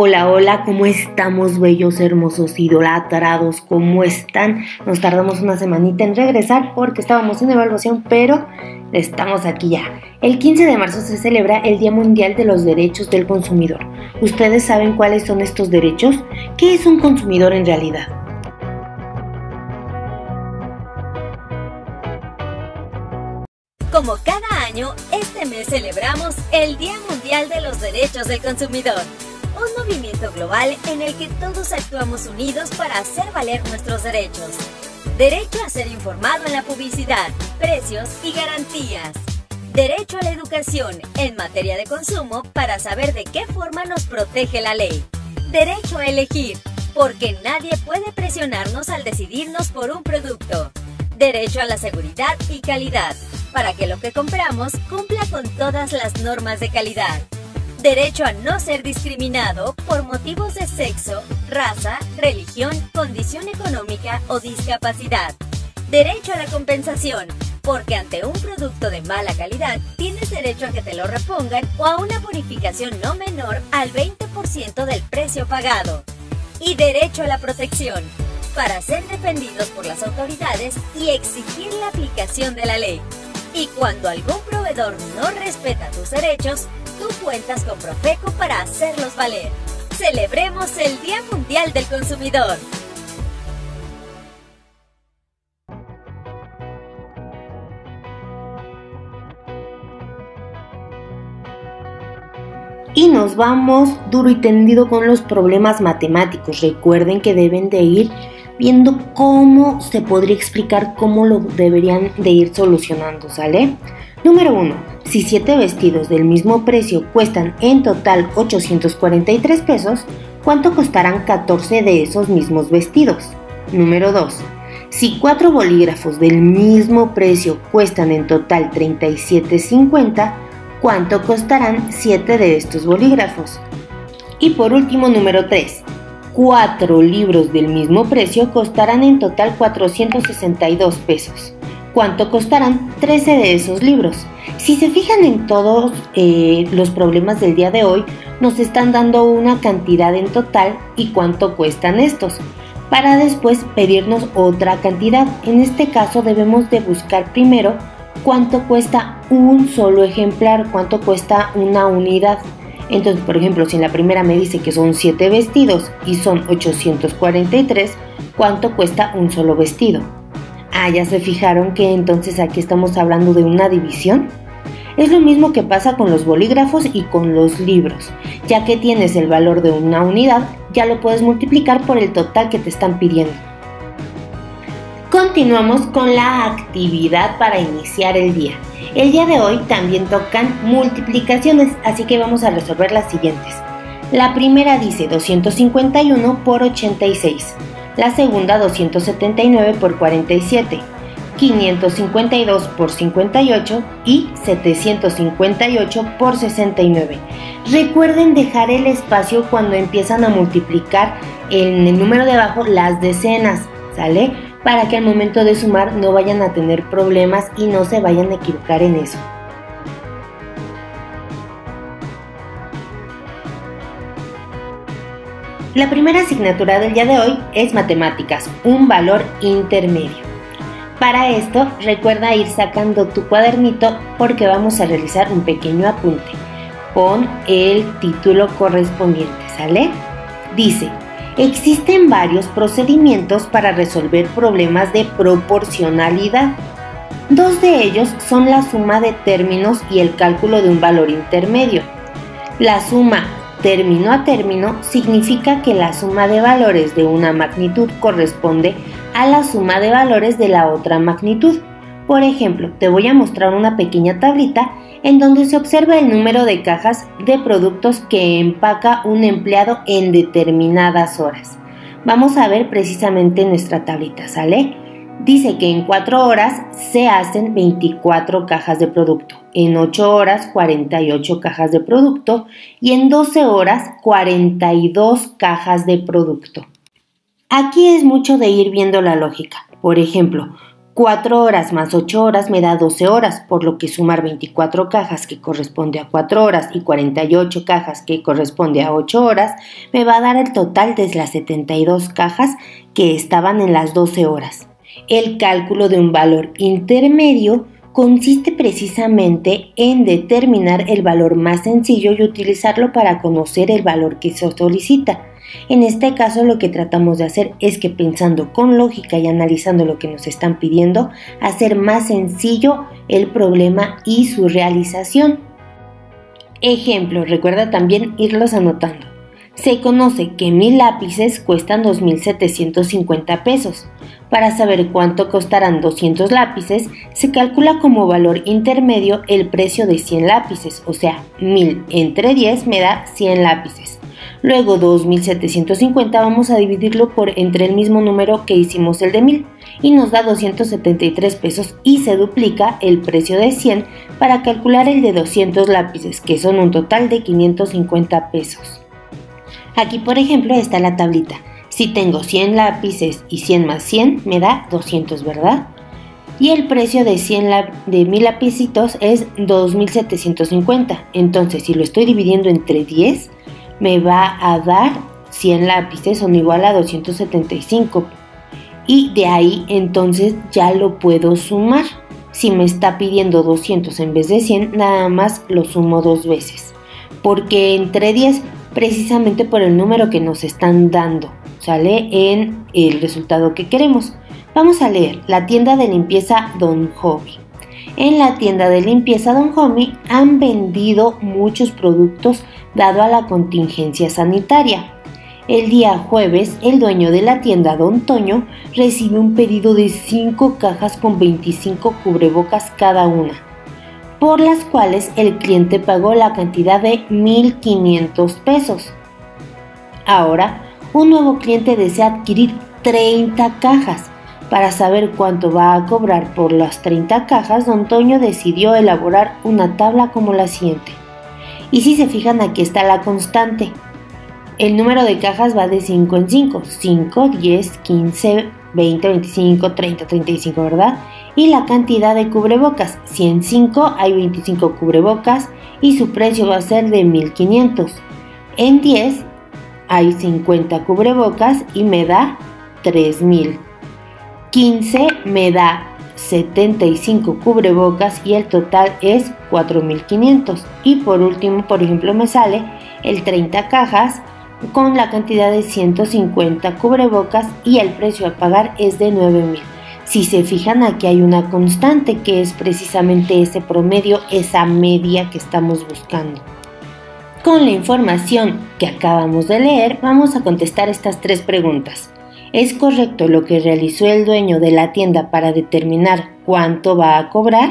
Hola, hola, ¿cómo estamos, bellos, hermosos, idolatrados? ¿Cómo están? Nos tardamos una semanita en regresar porque estábamos en evaluación, pero estamos aquí ya. El 15 de marzo se celebra el Día Mundial de los Derechos del Consumidor. ¿Ustedes saben cuáles son estos derechos? ¿Qué es un consumidor en realidad? Como cada año, este mes celebramos el Día Mundial de los Derechos del Consumidor, un movimiento global en el que todos actuamos unidos para hacer valer nuestros derechos. Derecho a ser informado en la publicidad, precios y garantías. Derecho a la educación en materia de consumo para saber de qué forma nos protege la ley. Derecho a elegir, porque nadie puede presionarnos al decidirnos por un producto. Derecho a la seguridad y calidad, para que lo que compramos cumpla con todas las normas de calidad. Derecho a no ser discriminado por motivos de sexo, raza, religión, condición económica o discapacidad. Derecho a la compensación, porque ante un producto de mala calidad tienes derecho a que te lo repongan o a una bonificación no menor al 20% del precio pagado. Y derecho a la protección, para ser defendidos por las autoridades y exigir la aplicación de la ley. Y cuando algún proveedor no respeta tus derechos, tú cuentas con Profeco para hacerlos valer. ¡Celebremos el Día Mundial del Consumidor! Y nos vamos duro y tendido con los problemas matemáticos. Recuerden que deben de ir viendo cómo se podría explicar cómo lo deberían de ir solucionando, ¿sale? Número 1. Si 7 vestidos del mismo precio cuestan en total 843 pesos, ¿cuánto costarán 14 de esos mismos vestidos? Número 2. Si 4 bolígrafos del mismo precio cuestan en total 37.50, ¿cuánto costarán 7 de estos bolígrafos? Y por último, número 3. 4 libros del mismo precio costarán en total 462 pesos. ¿Cuánto costarán 13 de esos libros? Si se fijan en todos los problemas del día de hoy, nos están dando una cantidad en total y cuánto cuestan estos, para después pedirnos otra cantidad. En este caso debemos de buscar primero cuánto cuesta un solo ejemplar, cuánto cuesta una unidad. Entonces, por ejemplo, si en la primera me dice que son 7 vestidos y son 843, ¿cuánto cuesta un solo vestido? ¿Ya se fijaron que entonces aquí estamos hablando de una división? Es lo mismo que pasa con los bolígrafos y con los libros. Ya que tienes el valor de una unidad, ya lo puedes multiplicar por el total que te están pidiendo. Continuamos con la actividad para iniciar el día. El día de hoy también tocan multiplicaciones, así que vamos a resolver las siguientes. La primera dice 251 por 86. La segunda 279 por 47, 552 por 58 y 758 por 69. Recuerden dejar el espacio cuando empiezan a multiplicar en el número de abajo las decenas, ¿sale? Para que al momento de sumar no vayan a tener problemas y no se vayan a equivocar en eso. La primera asignatura del día de hoy es matemáticas, un valor intermedio. Para esto, recuerda ir sacando tu cuadernito porque vamos a realizar un pequeño apunte. Pon el título correspondiente, ¿sale? Dice: existen varios procedimientos para resolver problemas de proporcionalidad. 2 de ellos son la suma de términos y el cálculo de un valor intermedio. La suma término a término significa que la suma de valores de una magnitud corresponde a la suma de valores de la otra magnitud. Por ejemplo, te voy a mostrar una pequeña tablita en donde se observa el número de cajas de productos que empaca un empleado en determinadas horas. Vamos a ver precisamente nuestra tablita, ¿sale? Dice que en 4 horas se hacen 24 cajas de producto, en 8 horas 48 cajas de producto y en 12 horas 42 cajas de producto. Aquí es mucho de ir viendo la lógica. Por ejemplo, 4 horas más 8 horas me da 12 horas, por lo que sumar 24 cajas que corresponde a 4 horas y 48 cajas que corresponde a 8 horas me va a dar el total de las 72 cajas que estaban en las 12 horas. El cálculo de un valor intermedio consiste precisamente en determinar el valor más sencillo y utilizarlo para conocer el valor que se solicita. En este caso lo que tratamos de hacer es que pensando con lógica y analizando lo que nos están pidiendo, hacer más sencillo el problema y su realización. Ejemplo, recuerda también irlos anotando. Se conoce que 1000 lápices cuestan 2.750 pesos. Para saber cuánto costarán 200 lápices, se calcula como valor intermedio el precio de 100 lápices, o sea, 1000 entre 10 me da 100 lápices. Luego 2.750 vamos a dividirlo entre el mismo número que hicimos el de 1000 y nos da 273 pesos y se duplica el precio de 100 para calcular el de 200 lápices, que son un total de 550 pesos. Aquí por ejemplo está la tablita. Si tengo 100 lápices y 100 más 100 me da 200, ¿verdad? Y el precio de 1000 lapicitos es 2.750. Entonces si lo estoy dividiendo entre 10 me va a dar 100 lápices son igual a 275 y de ahí entonces ya lo puedo sumar. Si me está pidiendo 200 en vez de 100, nada más lo sumo 2 veces, porque entre 10 precisamente por el número que nos están dando, sale en el resultado que queremos. Vamos a leer la tienda de limpieza Don Hobby. En la tienda de limpieza Don Hobby han vendido muchos productos dado a la contingencia sanitaria. El día jueves, el dueño de la tienda, Don Toño, recibió un pedido de 5 cajas con 25 cubrebocas cada una, por las cuales el cliente pagó la cantidad de 1.500 pesos. Ahora, un nuevo cliente desea adquirir 30 cajas. Para saber cuánto va a cobrar por las 30 cajas, Don Toño decidió elaborar una tabla como la siguiente. Y si se fijan, aquí está la constante. El número de cajas va de 5 en 5. 5, 10, 15, 20, 25, 30, 35, ¿verdad? Y la cantidad de cubrebocas. Si en 5 hay 25 cubrebocas y su precio va a ser de 1.500. En 10 hay 50 cubrebocas y me da 3.000. 15 me da 75 cubrebocas y el total es 4.500. Y por último, por ejemplo, me sale el 30 cajas con la cantidad de 150 cubrebocas y el precio a pagar es de 9.000. Si se fijan, aquí hay una constante que es precisamente ese promedio, esa media que estamos buscando. Con la información que acabamos de leer, vamos a contestar estas 3 preguntas. ¿Es correcto lo que realizó el dueño de la tienda para determinar cuánto va a cobrar?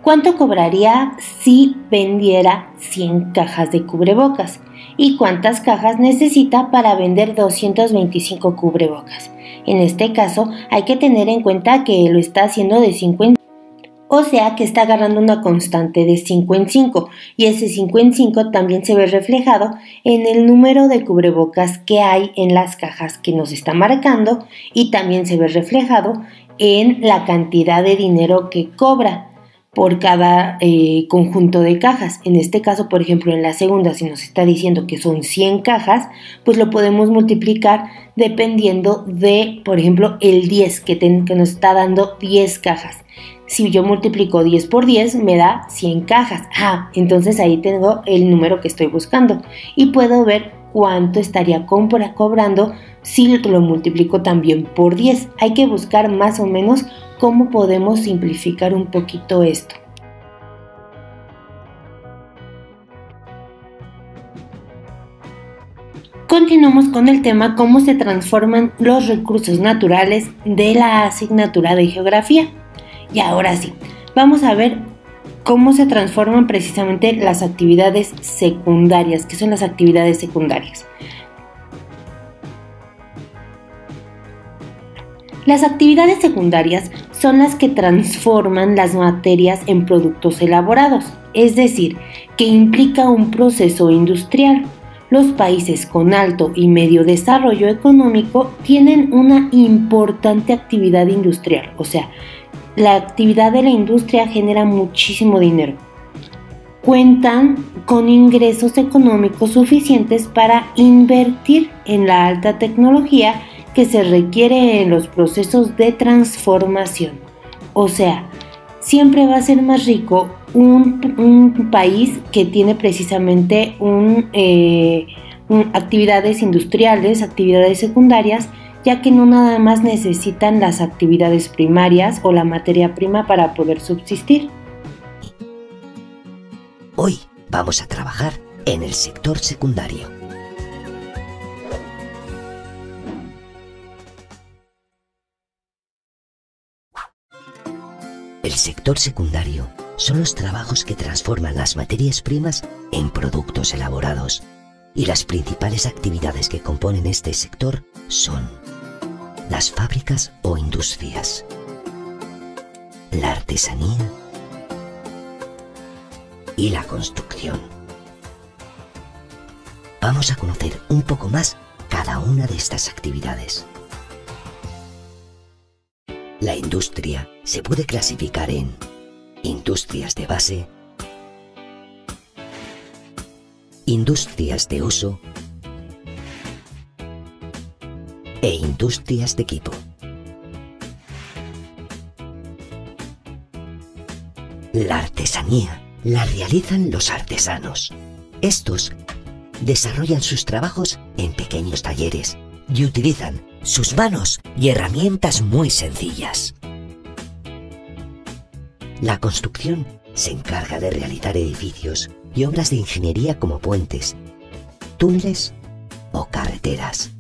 ¿Cuánto cobraría si vendiera 100 cajas de cubrebocas? ¿Y cuántas cajas necesita para vender 225 cubrebocas? En este caso, hay que tener en cuenta que lo está haciendo de 5 en 5. O sea que está agarrando una constante de 5 en 5 y ese 5 en 5 también se ve reflejado en el número de cubrebocas que hay en las cajas que nos está marcando y también se ve reflejado en la cantidad de dinero que cobra por cada conjunto de cajas. En este caso, por ejemplo, en la segunda, si nos está diciendo que son 100 cajas, pues lo podemos multiplicar dependiendo de, por ejemplo, el 10 que nos está dando 10 cajas. Si yo multiplico 10 por 10 me da 100 cajas. Entonces ahí tengo el número que estoy buscando y puedo ver cuánto estaría cobrando si lo multiplico también por 10. Hay que buscar más o menos cómo podemos simplificar un poquito esto. Continuamos con el tema cómo se transforman los recursos naturales de la asignatura de geografía. Y ahora sí, vamos a ver cómo se transforman precisamente las actividades secundarias. ¿Qué son las actividades secundarias? Las actividades secundarias son las que transforman las materias en productos elaborados, es decir, que implica un proceso industrial. Los países con alto y medio desarrollo económico tienen una importante actividad industrial, o sea, la actividad de la industria genera muchísimo dinero. Cuentan con ingresos económicos suficientes para invertir en la alta tecnología que se requiere en los procesos de transformación. O sea, siempre va a ser más rico un país que tiene precisamente actividades industriales, actividades secundarias, ya que no nada más necesitan las actividades primarias o la materia prima para poder subsistir. Hoy vamos a trabajar en el sector secundario. El sector secundario son los trabajos que transforman las materias primas en productos elaborados, y las principales actividades que componen este sector son las fábricas o industrias, la artesanía y la construcción. Vamos a conocer un poco más cada una de estas actividades. La industria se puede clasificar en industrias de base, industrias de uso e industrias de equipo. La artesanía la realizan los artesanos. Estos desarrollan sus trabajos en pequeños talleres y utilizan sus manos y herramientas muy sencillas. La construcción se encarga de realizar edificios y obras de ingeniería como puentes, túneles o carreteras.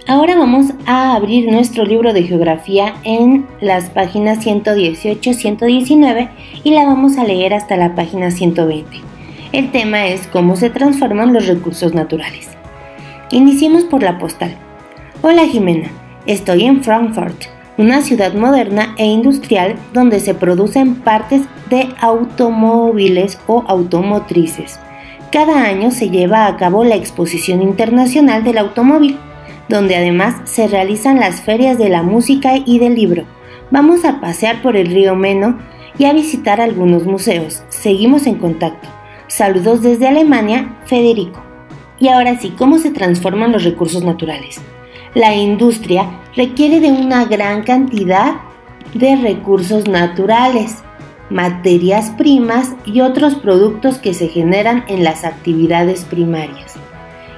Ahora vamos a abrir nuestro libro de geografía en las páginas 118-119 y la vamos a leer hasta la página 120. El tema es cómo se transforman los recursos naturales. Iniciemos por la postal. Hola Jimena, estoy en Frankfurt, una ciudad moderna e industrial donde se producen partes de automóviles o automotrices. Cada año se lleva a cabo la Exposición Internacional del Automóvil, donde además se realizan las ferias de la música y del libro. Vamos a pasear por el río Meno y a visitar algunos museos. Seguimos en contacto. Saludos desde Alemania, Federico. Y ahora sí, ¿cómo se transforman los recursos naturales? La industria requiere de una gran cantidad de recursos naturales, materias primas y otros productos que se generan en las actividades primarias,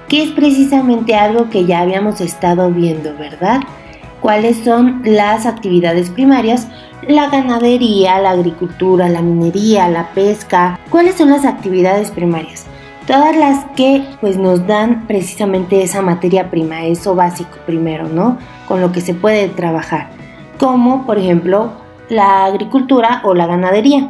que es precisamente algo que ya habíamos estado viendo, ¿verdad? ¿Cuáles son las actividades primarias? La ganadería, la agricultura, la minería, la pesca. ¿Cuáles son las actividades primarias? Todas las que pues nos dan precisamente esa materia prima, eso básico primero, ¿no? Con lo que se puede trabajar, como por ejemplo la agricultura o la ganadería.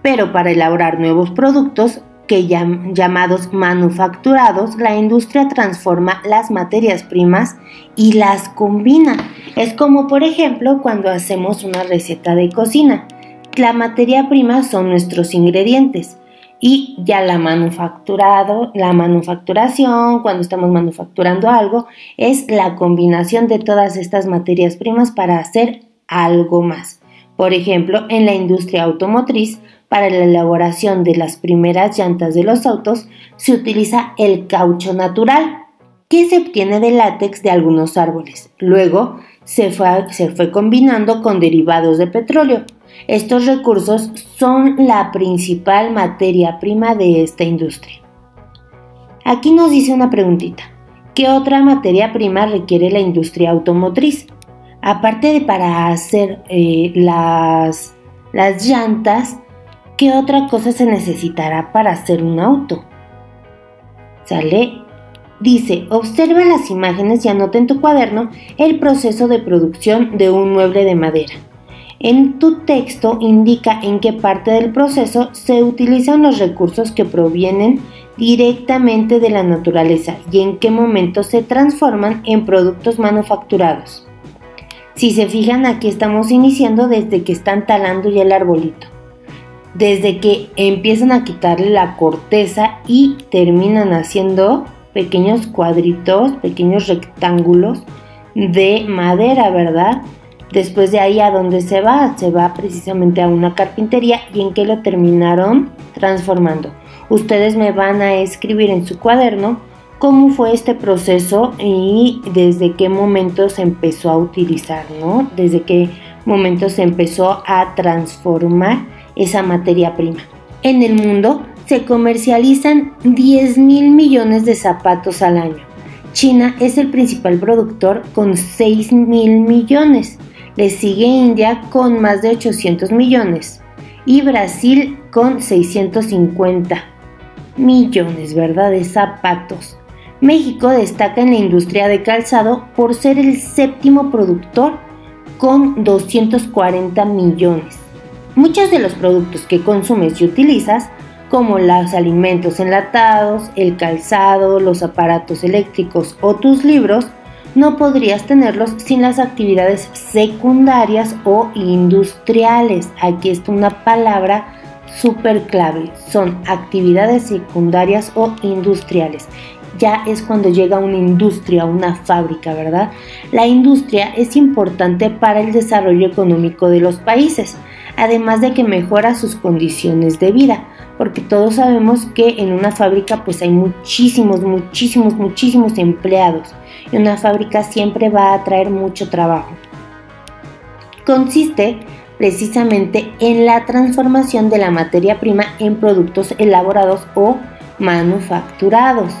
Pero para elaborar nuevos productos, llamados manufacturados, la industria transforma las materias primas y las combina. Es como por ejemplo cuando hacemos una receta de cocina. La materia prima son nuestros ingredientes y ya la manufacturación, cuando estamos manufacturando algo, es la combinación de todas estas materias primas para hacer algo más. Por ejemplo, en la industria automotriz, para la elaboración de las primeras llantas de los autos, se utiliza el caucho natural, que se obtiene del látex de algunos árboles. Luego se fue combinando con derivados de petróleo. Estos recursos son la principal materia prima de esta industria. Aquí nos dice una preguntita. ¿Qué otra materia prima requiere la industria automotriz? Aparte de para hacer las llantas, ¿qué otra cosa se necesitará para hacer un auto? ¿Sale? Dice, observa las imágenes y anota en tu cuaderno el proceso de producción de un mueble de madera. En tu texto indica en qué parte del proceso se utilizan los recursos que provienen directamente de la naturaleza y en qué momento se transforman en productos manufacturados. Si se fijan, aquí estamos iniciando desde que están talando ya el arbolito. Desde que empiezan a quitarle la corteza y terminan haciendo pequeños cuadritos, pequeños rectángulos de madera, ¿verdad? Después de ahí, ¿a dónde se va? Se va precisamente a una carpintería. ¿Y en qué lo terminaron transformando? Ustedes me van a escribir en su cuaderno cómo fue este proceso y desde qué momento se empezó a utilizar, ¿no? Desde qué momento se empezó a transformar esa materia prima. En el mundo se comercializan 10,000 millones de zapatos al año. China es el principal productor con 6,000 millones. Le sigue India con más de 800 millones y Brasil con 650 millones, ¿verdad?, de zapatos. México destaca en la industria de calzado por ser el séptimo productor con 240 millones. Muchos de los productos que consumes y utilizas, como los alimentos enlatados, el calzado, los aparatos eléctricos o tus libros, no podrías tenerlos sin las actividades secundarias o industriales. Aquí está una palabra súper clave, son actividades secundarias o industriales. Ya es cuando llega una industria, una fábrica, ¿verdad? La industria es importante para el desarrollo económico de los países, además de que mejora sus condiciones de vida, porque todos sabemos que en una fábrica pues hay muchísimos empleados y una fábrica siempre va a traer mucho trabajo. Consiste precisamente en la transformación de la materia prima en productos elaborados o manufacturados.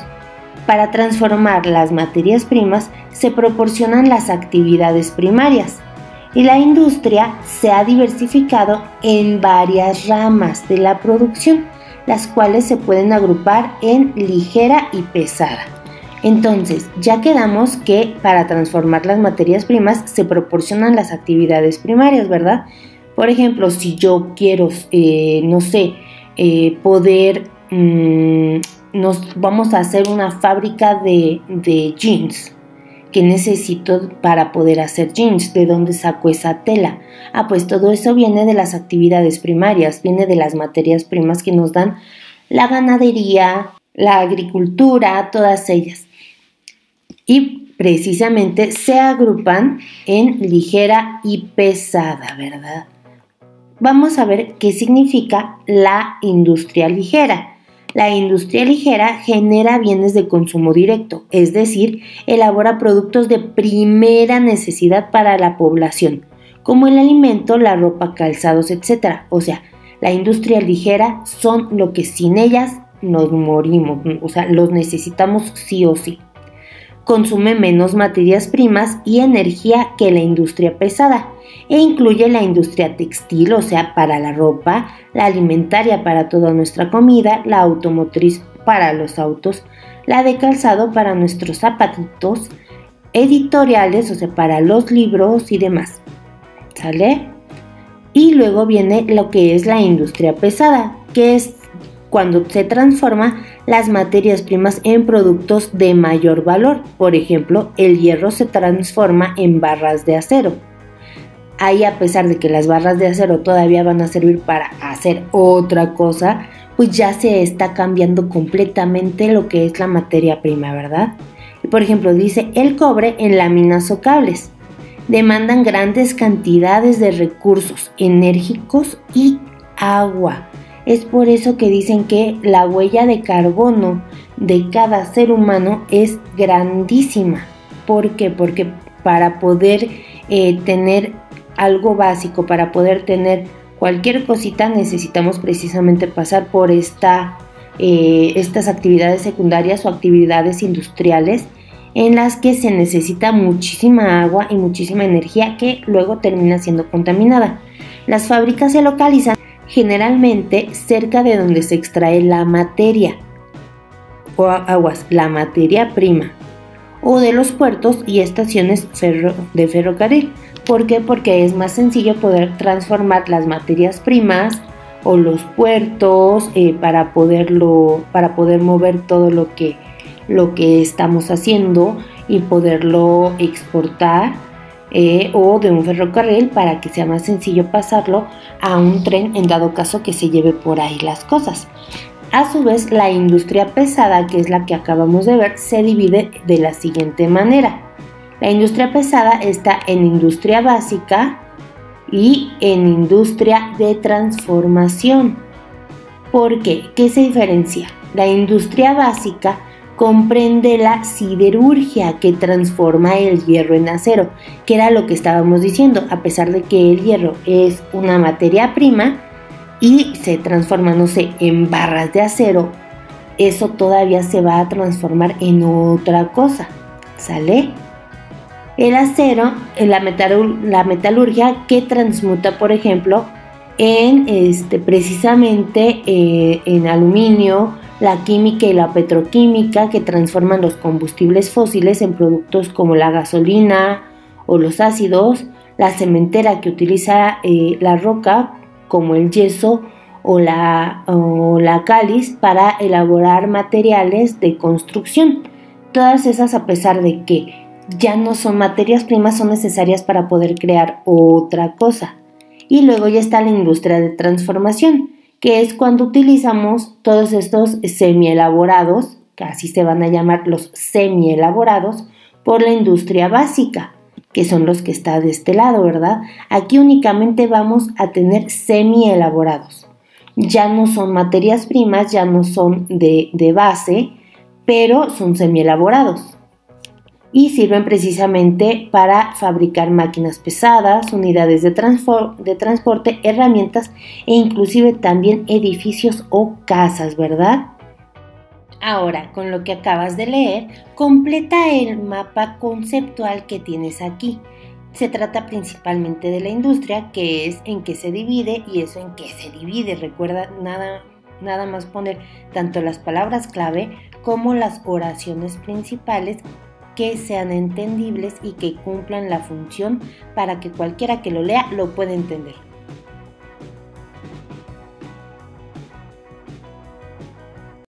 Para transformar las materias primas se proporcionan las actividades primarias y la industria se ha diversificado en varias ramas de la producción, las cuales se pueden agrupar en ligera y pesada. Entonces, ya quedamos que para transformar las materias primas se proporcionan las actividades primarias, ¿verdad? Por ejemplo, si yo quiero, vamos a hacer una fábrica de jeans. ¿Qué necesito para poder hacer jeans? ¿De dónde saco esa tela? Pues todo eso viene de las actividades primarias, viene de las materias primas que nos dan la ganadería, la agricultura, todas ellas. Y precisamente se agrupan en ligera y pesada, ¿verdad? Vamos a ver qué significa la industria ligera. La industria ligera genera bienes de consumo directo, es decir, elabora productos de primera necesidad para la población, como el alimento, la ropa, calzados, etc. O sea, la industria ligera son lo que sin ellas nos morimos, o sea, los necesitamos sí o sí. Consume menos materias primas y energía que la industria pesada e incluye la industria textil, o sea, para la ropa, la alimentaria para toda nuestra comida, la automotriz para los autos, la de calzado para nuestros zapatitos, editoriales, o sea, para los libros y demás. ¿Sale? Y luego viene lo que es la industria pesada, que es cuando se transforma las materias primas en productos de mayor valor. Por ejemplo, el hierro se transforma en barras de acero. Ahí, a pesar de que las barras de acero todavía van a servir para hacer otra cosa, pues ya se está cambiando completamente lo que es la materia prima, ¿verdad? Y por ejemplo, dice el cobre en láminas o cables. Demandan grandes cantidades de recursos enérgicos y agua. Es por eso que dicen que la huella de carbono de cada ser humano es grandísima. ¿Por qué? Porque para poder tener algo básico, para poder tener cualquier cosita, necesitamos precisamente pasar por estas actividades secundarias o actividades industriales en las que se necesita muchísima agua y muchísima energía que luego termina siendo contaminada. Las fábricas se localizan generalmente cerca de donde se extrae la materia la materia prima, o de los puertos y estaciones de ferrocarril. ¿Por qué? Porque es más sencillo poder transformar las materias primas o los puertos para poder mover todo lo que estamos haciendo y poderlo exportar, o de un ferrocarril para que sea más sencillo pasarlo a un tren en dado caso que se lleve por ahí las cosas. A su vez, la industria pesada, que es la que acabamos de ver, se divide de la siguiente manera. La industria pesada está en industria básica y en industria de transformación. ¿Por qué? ¿Qué se diferencia? La industria básica comprende la siderurgia, que transforma el hierro en acero, que era lo que estábamos diciendo. A pesar de que el hierro es una materia prima y se transforma, no sé, en barras de acero, eso todavía se va a transformar en otra cosa, ¿sale? El acero, la metalurgia, que transmuta, por ejemplo, en precisamente en aluminio, la química y la petroquímica, que transforman los combustibles fósiles en productos como la gasolina o los ácidos, la cementera, que utiliza la roca como el yeso o la cáliz para elaborar materiales de construcción. Todas esas, a pesar de que ya no son materias primas, son necesarias para poder crear otra cosa. Y luego ya está la industria de transformación, que es cuando utilizamos todos estos semielaborados, que así se van a llamar los semielaborados, por la industria básica, que son los que está de este lado, ¿verdad? Aquí únicamente vamos a tener semielaborados. Ya no son materias primas, ya no son de base, pero son semielaborados. Y sirven precisamente para fabricar máquinas pesadas, unidades de transporte, herramientas e inclusive también edificios o casas, ¿verdad? Ahora, con lo que acabas de leer, completa el mapa conceptual que tienes aquí. Se trata principalmente de la industria, que es en qué se divide y eso en qué se divide. Recuerda nada más poner tanto las palabras clave como las oraciones principales que sean entendibles y que cumplan la función para que cualquiera que lo lea lo pueda entender.